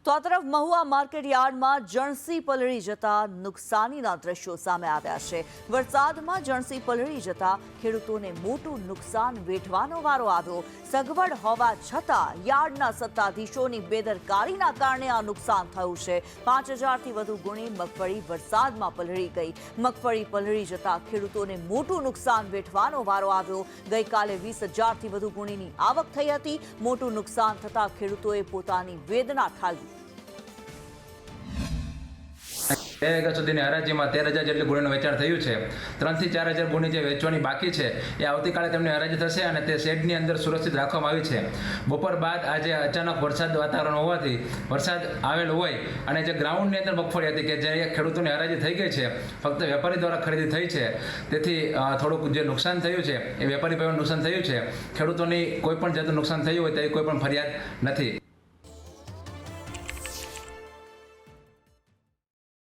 તો આ તરફ મહુવા માર્કેટ યાર્ડમાં જણસી પલળી જતા નુકસાનીના દ્રશ્યો સામે આવ્યા છે। વરસાદમાં જણસી પલળી જતા ખેડૂતોને મોટું નુકસાન વેઠવાનો વારો આવ્યો। સગવડ હોવા છતાં યાર્ડના સત્તાધીશોની બેદરકારીના કારણે આ નુકસાન થયું છે। 5000થી વધુ ગુણી મગફળી વરસાદમાં પલળી ગઈ। મગફળી પલળી જતા ખેડૂતોને મોટું નુકસાન વેઠવાનો વારો આવ્યો। ગઈકાલે 20000થી વધુ ગુણીની આવક થઈ હતી। મોટું નુકસાન થતા ખેડૂતોએ પોતાની વેદના ઠાલવી। સુધીની હરાજીમાં 13000 જેટલી ગુણીનું વેચાણ થયું છે। 3 થી 4000 ગુણી જે વેચવાની બાકી છે એ આવતીકાલે તેમની હરાજી થશે અને તે શેડની અંદર સુરક્ષિત રાખવામાં આવી છે। બપોર બાદ આજે અચાનક વરસાદ વાતાવરણ હોવાથી વરસાદ આવેલ હોય અને જે ગ્રાઉન્ડની અંદર મગફળી હતી કે જે ખેડૂતોની હરાજી થઈ ગઈ છે, ફક્ત વેપારી દ્વારા ખરીદી થઈ છે, તેથી થોડુંક જે નુકસાન થયું છે એ વેપારી ભાઈઓને નુકસાન થયું છે। ખેડૂતોની કોઈ પણ જાતનું નુકસાન થયું હોય તેવી કોઈ પણ ફરિયાદ નથી।